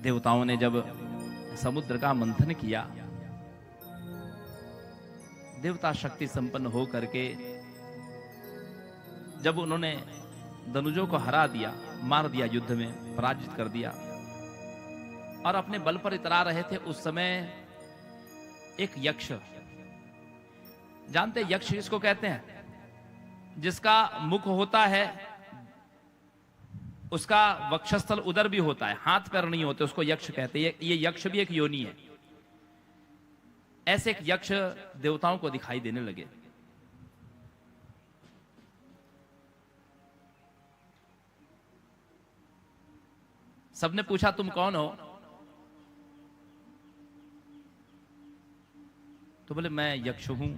देवताओं ने जब समुद्र का मंथन किया, देवता शक्ति संपन्न हो करके जब उन्होंने दनुजों को हरा दिया, मार दिया, युद्ध में पराजित कर दिया और अपने बल पर इतरा रहे थे, उस समय एक यक्ष, जानते यक्ष किसको कहते हैं? जिसका मुख होता है, उसका वक्षस्थल उदर भी होता है, हाथ पैर नहीं होते, उसको यक्ष कहते हैं। ये यक्ष भी एक योनि है। ऐसे एक यक्ष देवताओं को दिखाई देने लगे। सबने पूछा तुम कौन हो? तो बोले मैं यक्ष हूं।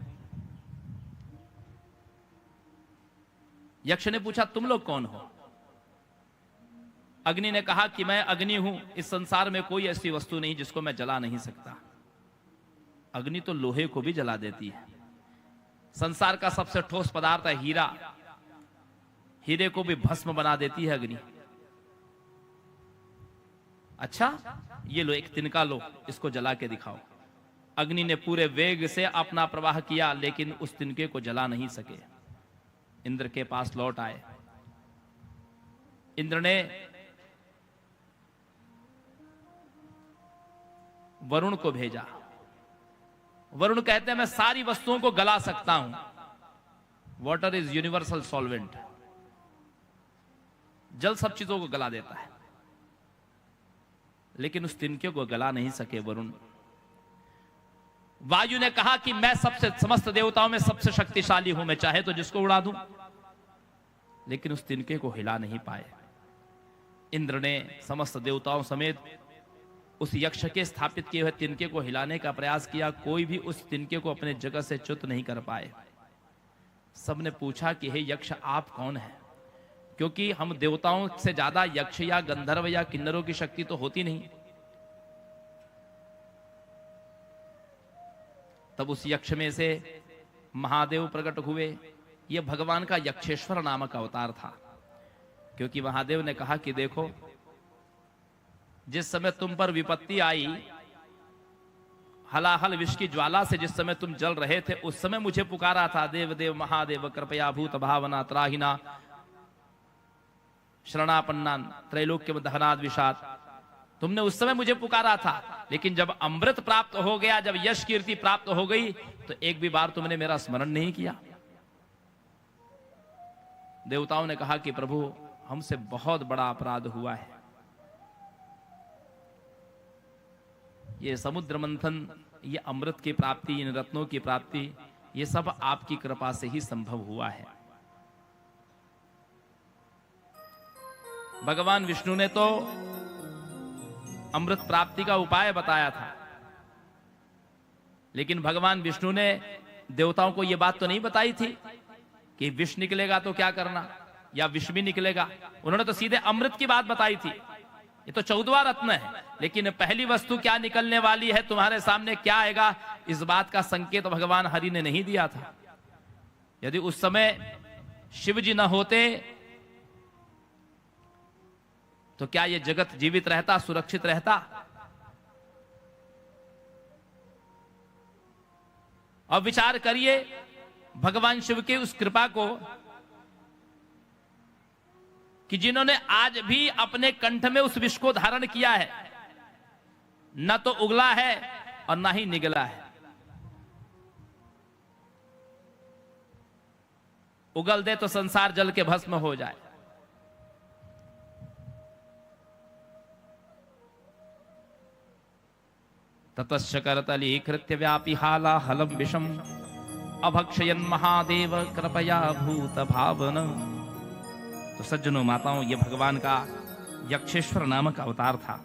यक्ष ने पूछा तुम लोग कौन हो? अग्नि ने कहा कि मैं अग्नि हूं, इस संसार में कोई ऐसी वस्तु नहीं जिसको मैं जला नहीं सकता। अग्नि तो लोहे को भी जला देती है। संसार का सबसे ठोस पदार्थ है हीरा, हीरे को भी भस्म बना देती है अग्नि। अच्छा, ये लो एक तिनका लो, इसको जला के दिखाओ। अग्नि ने पूरे वेग से अपना प्रवाह किया, लेकिन उस तिनके को जला नहीं सके। इंद्र के पास लौट आए। इंद्र ने वरुण को भेजा। वरुण कहते हैं मैं सारी वस्तुओं को गला सकता हूं। वाटर इज यूनिवर्सल सॉल्वेंट, जल सब चीजों को गला देता है। लेकिन उस तिनके को गला नहीं सके वरुण। वायु ने कहा कि मैं सबसे, समस्त देवताओं में सबसे शक्तिशाली हूं, मैं चाहे तो जिसको उड़ा दूं। लेकिन उस तिनके को हिला नहीं पाए। इंद्र ने समस्त देवताओं समेत उस यक्ष के स्थापित किए हुए तिनके को हिलाने का प्रयास किया, कोई भी उस तिनके को अपने जगह से च्युत नहीं कर पाए। सबने पूछा कि हे यक्ष आप कौन हैं? क्योंकि हम देवताओं से ज्यादा यक्ष या गंधर्व या किन्नरों की शक्ति तो होती नहीं। तब उस यक्ष में से महादेव प्रकट हुए। यह भगवान का यक्षेश्वर नामक अवतार था। क्योंकि महादेव ने कहा कि देखो, जिस समय तुम पर विपत्ति आई, हलाहल विष की ज्वाला से जिस समय तुम जल रहे थे, उस समय मुझे पुकारा था, देव देव महादेव कृपया भूत भावना त्राहिना शरणापन्नान त्रैलोक्य दहनाद विषाद। तुमने उस समय मुझे पुकारा था, लेकिन जब अमृत प्राप्त हो गया, जब यश कीर्ति प्राप्त हो गई, तो एक भी बार तुमने मेरा स्मरण नहीं किया। देवताओं ने कहा कि प्रभु हमसे बहुत बड़ा अपराध हुआ है। ये समुद्र मंथन, ये अमृत की प्राप्ति, इन रत्नों की प्राप्ति, ये सब आपकी कृपा से ही संभव हुआ है। भगवान विष्णु ने तो अमृत प्राप्ति का उपाय बताया था, लेकिन भगवान विष्णु ने देवताओं को यह बात तो नहीं बताई थी कि विष निकलेगा तो क्या करना, या विष भी निकलेगा। उन्होंने तो सीधे अमृत की बात बताई थी। ये तो 14वां रत्न है, लेकिन पहली वस्तु क्या निकलने वाली है, तुम्हारे सामने क्या आएगा, इस बात का संकेत भगवान हरि ने नहीं दिया था। यदि उस समय शिव जी न होते तो क्या ये जगत जीवित रहता, सुरक्षित रहता? अब विचार करिए भगवान शिव की उस कृपा को कि जिन्होंने आज भी अपने कंठ में उस विष को धारण किया है, न तो उगला है और न ही निगला है। उगल दे तो संसार जल के भस्म हो जाए। ततश्च करतलीकृत्य व्यापी हाला हलम विषम अभक्षयन महादेव कृपया भूत भावन। तो सज्जनों माताओं, ये भगवान का यक्षेश्वर नामक अवतार था।